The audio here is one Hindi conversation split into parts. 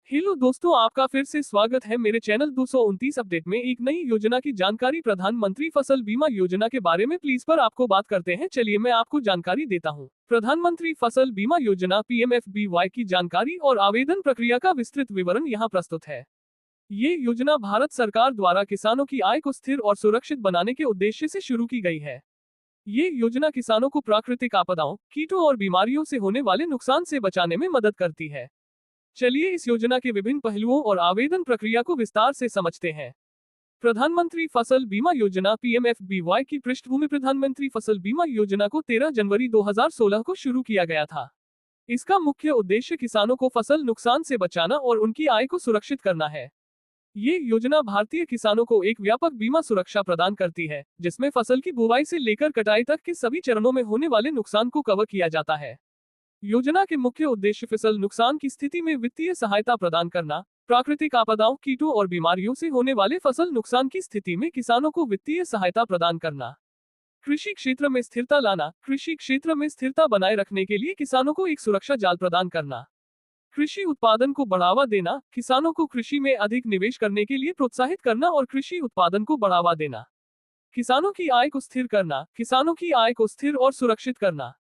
हेलो दोस्तों, आपका फिर से स्वागत है मेरे चैनल 229 अपडेट में। एक नई योजना की जानकारी प्रधानमंत्री फसल बीमा योजना के बारे में प्लीज पर आपको बात करते हैं। चलिए मैं आपको जानकारी देता हूं। प्रधानमंत्री फसल बीमा योजना PMFBY की जानकारी और आवेदन प्रक्रिया का विस्तृत विवरण यहाँ प्रस्तुत है। ये योजना भारत सरकार द्वारा किसानों की आय को स्थिर और सुरक्षित बनाने के उद्देश्य से शुरू की गई है। ये योजना किसानों को प्राकृतिक आपदाओं, कीटों और बीमारियों से होने वाले नुकसान से बचाने में मदद करती है। चलिए इस योजना के विभिन्न पहलुओं और आवेदन प्रक्रिया को विस्तार से समझते हैं। प्रधानमंत्री फसल बीमा योजना PMFBY की पृष्ठभूमि प्रधानमंत्री फसल बीमा योजना को 13 जनवरी 2016 को शुरू किया गया था। इसका मुख्य उद्देश्य किसानों को फसल नुकसान से बचाना और उनकी आय को सुरक्षित करना है। ये योजना भारतीय किसानों को एक व्यापक बीमा सुरक्षा प्रदान करती है, जिसमें फसल की बुवाई से लेकर कटाई तक के सभी चरणों में होने वाले नुकसान को कवर किया जाता है। योजना के मुख्य उद्देश्य फसल नुकसान की स्थिति में वित्तीय सहायता प्रदान करना, प्राकृतिक आपदाओं, कीटों और बीमारियों से होने वाले फसल नुकसान की स्थिति में किसानों को वित्तीय सहायता प्रदान करना, कृषि क्षेत्र में स्थिरता लाना, कृषि क्षेत्र में स्थिरता बनाए रखने के लिए किसानों को एक सुरक्षा जाल प्रदान करना, कृषि उत्पादन को बढ़ावा देना, किसानों को कृषि में अधिक निवेश करने के लिए प्रोत्साहित करना और कृषि उत्पादन को बढ़ावा देना, किसानों की आय को स्थिर करना, किसानों की आय को स्थिर और सुरक्षित करना।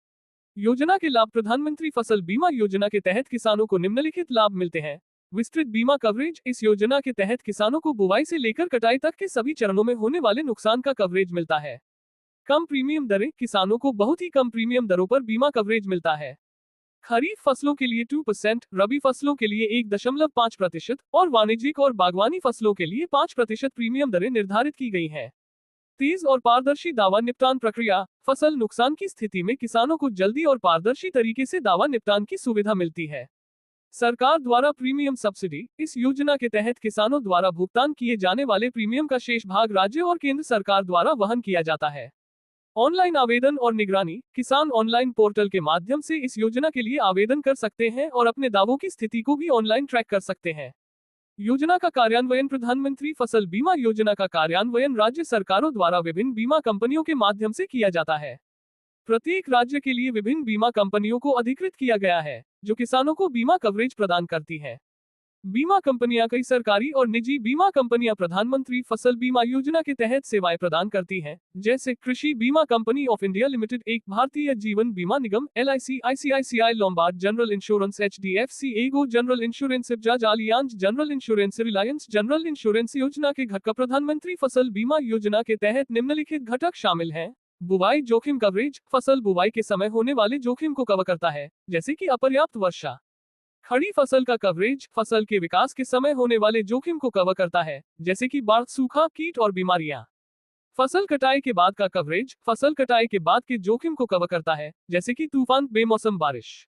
योजना के लाभ। प्रधानमंत्री फसल बीमा योजना के तहत किसानों को निम्नलिखित लाभ मिलते हैं। विस्तृत बीमा कवरेज। इस योजना के तहत किसानों को बुवाई से लेकर कटाई तक के सभी चरणों में होने वाले नुकसान का कवरेज मिलता है। कम प्रीमियम दरें। किसानों को बहुत ही कम प्रीमियम दरों पर बीमा कवरेज मिलता है। खरीफ फसलों के लिए 2%, रबी फसलों के लिए 1.5% और वाणिज्यिक और बागवानी फसलों के लिए 5% प्रीमियम दरें निर्धारित की गई हैं। तेज और पारदर्शी दावा निपटान प्रक्रिया। फसल नुकसान की स्थिति में किसानों को जल्दी और पारदर्शी तरीके से दावा निपटान की सुविधा मिलती है। सरकार द्वारा प्रीमियम सब्सिडी। इस योजना के तहत किसानों द्वारा भुगतान किए जाने वाले प्रीमियम का शेष भाग राज्य और केंद्र सरकार द्वारा वहन किया जाता है। ऑनलाइन आवेदन और निगरानी। किसान ऑनलाइन पोर्टल के माध्यम से इस योजना के लिए आवेदन कर सकते हैं और अपने दावों की स्थिति को भी ऑनलाइन ट्रैक कर सकते हैं। योजना का कार्यान्वयन। प्रधानमंत्री फसल बीमा योजना का कार्यान्वयन राज्य सरकारों द्वारा विभिन्न बीमा कंपनियों के माध्यम से किया जाता है। प्रत्येक राज्य के लिए विभिन्न बीमा कंपनियों को अधिकृत किया गया है, जो किसानों को बीमा कवरेज प्रदान करती है। बीमा कंपनियां। कई सरकारी और निजी बीमा कंपनियां प्रधानमंत्री फसल बीमा योजना के तहत सेवाएं प्रदान करती हैं, जैसे कृषि बीमा कंपनी ऑफ इंडिया लिमिटेड, एक भारतीय जीवन बीमा निगम, LIC, ICICI Lombard general insurance, HDFC एगो general insurance, Bajaj Allianz general insurance, Reliance general insurance. योजना के घटक। प्रधानमंत्री फसल बीमा योजना के तहत निम्नलिखित घटक शामिल हैं। बुवाई जोखिम कवरेज। फसल बुवाई के समय होने वाले जोखिम को कवर करता है, जैसे कि अपर्याप्त वर्षा। खड़ी फसल का कवरेज। फसल के विकास के समय होने वाले जोखिम को कवर करता है, जैसे कि बाढ़, सूखा, कीट और बीमारियां। फसल कटाई के बाद का कवरेज। फसल कटाई के बाद के जोखिम को कवर करता है, जैसे कि तूफान, बेमौसम बारिश।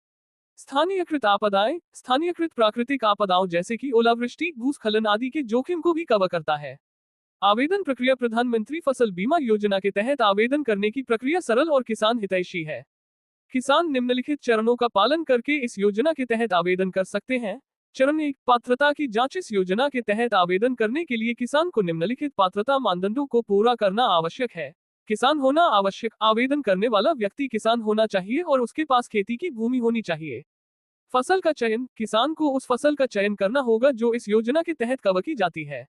स्थानीयकृत आपदाएं। स्थानीयकृत प्राकृतिक आपदाओं जैसे कि ओलावृष्टि, भूस्खलन आदि के जोखिम को भी कवर करता है। आवेदन प्रक्रिया। प्रधानमंत्री फसल बीमा योजना के तहत आवेदन करने की प्रक्रिया सरल और किसान हितैषी है। किसान निम्नलिखित चरणों का पालन करके इस योजना के तहत आवेदन कर सकते हैं। चरण 1, पात्रता की जांच। इस योजना के तहत आवेदन करने के लिए किसान को निम्नलिखित पात्रता मानदंडों को पूरा करना आवश्यक है। किसान होना आवश्यक। आवेदन करने वाला व्यक्ति किसान होना चाहिए और उसके पास खेती की भूमि होनी चाहिए। फसल का चयन। किसान को उस फसल का चयन करना होगा जो इस योजना के तहत कवर की जाती है।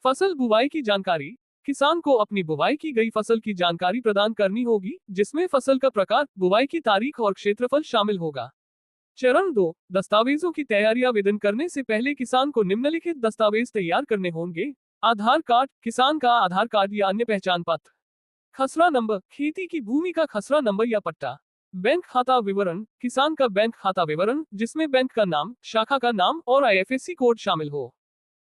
फसल बुवाई की जानकारी। किसान को अपनी बुवाई की गई फसल की जानकारी प्रदान करनी होगी, जिसमें फसल का प्रकार, बुवाई की तारीख और क्षेत्रफल शामिल होगा। चरण 2, दस्तावेजों की तैयारी। आवेदन करने से पहले किसान को निम्नलिखित दस्तावेज तैयार करने होंगे। आधार कार्ड। किसान का आधार कार्ड या अन्य पहचान पत्र। खसरा नंबर। खेती की भूमि का खसरा नंबर या पट्टा। बैंक खाता विवरण। किसान का बैंक खाता विवरण, जिसमें बैंक का नाम, शाखा का नाम और IFSC कोड शामिल हो।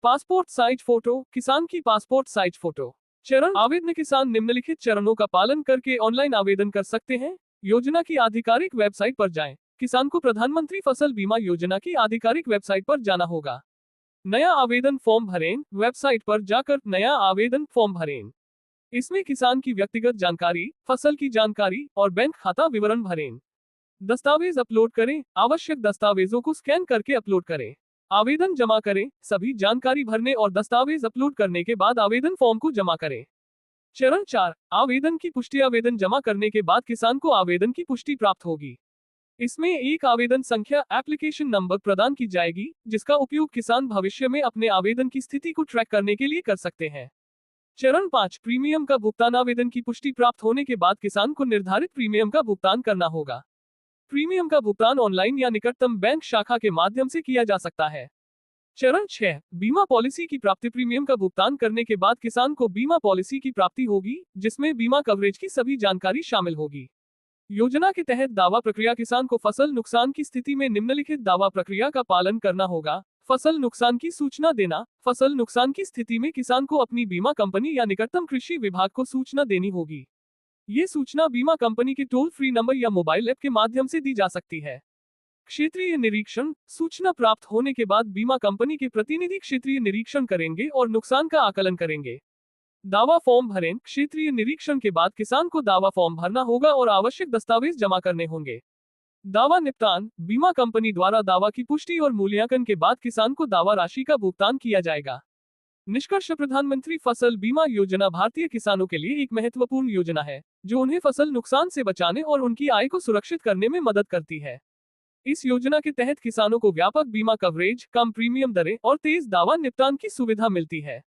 Passport size photo. किसान की पासपोर्ट साइज फोटो। चरण। आवेदन। किसान निम्नलिखित चरणों का पालन करके ऑनलाइन आवेदन कर सकते हैं। योजना की आधिकारिक वेबसाइट पर जाएं। किसान को प्रधानमंत्री फसल बीमा योजना की आधिकारिक वेबसाइट पर जाना होगा। नया आवेदन फॉर्म भरें। वेबसाइट पर जाकर नया आवेदन फॉर्म भरें। इसमें किसान की व्यक्तिगत जानकारी, फसल की जानकारी और बैंक खाता विवरण भरें। दस्तावेज अपलोड करें। आवश्यक दस्तावेजों को स्कैन करके अपलोड करें। आवेदन जमा करें। सभी जानकारी भरने और दस्तावेज अपलोड करने के बाद आवेदन फॉर्म को जमा करें। चरण 4, आवेदन की पुष्टि। आवेदन जमा करने के बाद किसान को आवेदन की पुष्टि प्राप्त होगी। इसमें एक आवेदन संख्या एप्लीकेशन नंबर प्रदान की जाएगी, जिसका उपयोग किसान भविष्य में अपने आवेदन की स्थिति को ट्रैक करने के लिए कर सकते हैं। चरण 5, प्रीमियम का भुगतान। आवेदन की पुष्टि प्राप्त होने के बाद किसान को निर्धारित प्रीमियम का भुगतान करना होगा। प्रीमियम का भुगतान ऑनलाइन या निकटतम बैंक शाखा के माध्यम से किया जा सकता है। चरण 6, बीमा पॉलिसी की प्राप्ति। प्रीमियम का भुगतान करने के बाद किसान को बीमा पॉलिसी की प्राप्ति होगी, जिसमें बीमा कवरेज की सभी जानकारी शामिल होगी। योजना के तहत दावा प्रक्रिया। किसान को फसल नुकसान की स्थिति में निम्नलिखित दावा प्रक्रिया का पालन करना होगा। फसल नुकसान की सूचना देना। फसल नुकसान की स्थिति में किसान को अपनी बीमा कंपनी या निकटतम कृषि विभाग को सूचना देनी होगी। ये सूचना बीमा कंपनी के टोल फ्री नंबर या मोबाइल ऐप के माध्यम से दी जा सकती है। क्षेत्रीय निरीक्षण। सूचना प्राप्त होने के बाद बीमा कंपनी के प्रतिनिधि क्षेत्रीय निरीक्षण करेंगे और नुकसान का आकलन करेंगे। दावा फॉर्म भरें। क्षेत्रीय निरीक्षण के बाद किसान को दावा फॉर्म भरना होगा और आवश्यक दस्तावेज जमा करने होंगे। दावा निपटान। बीमा कंपनी द्वारा दावा की पुष्टि और मूल्यांकन के बाद किसान को दावा राशि का भुगतान किया जाएगा। निष्कर्ष। प्रधानमंत्री फसल बीमा योजना भारतीय किसानों के लिए एक महत्वपूर्ण योजना है, जो उन्हें फसल नुकसान से बचाने और उनकी आय को सुरक्षित करने में मदद करती है। इस योजना के तहत किसानों को व्यापक बीमा कवरेज, कम प्रीमियम दरें और तेज दावा निपटान की सुविधा मिलती है।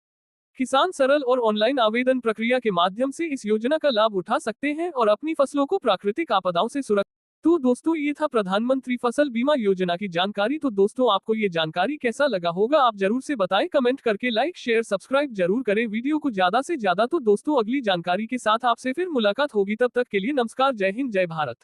किसान सरल और ऑनलाइन आवेदन प्रक्रिया के माध्यम से इस योजना का लाभ उठा सकते हैं और अपनी फसलों को प्राकृतिक आपदाओं से सुरक्षित। तो दोस्तों, ये था प्रधानमंत्री फसल बीमा योजना की जानकारी। तो दोस्तों, आपको ये जानकारी कैसा लगा होगा, आप जरूर से बताएं कमेंट करके। लाइक शेयर सब्सक्राइब जरूर करें वीडियो को ज्यादा से ज्यादा। तो दोस्तों, अगली जानकारी के साथ आपसे फिर मुलाकात होगी। तब तक के लिए नमस्कार। जय हिंद, जय भारत।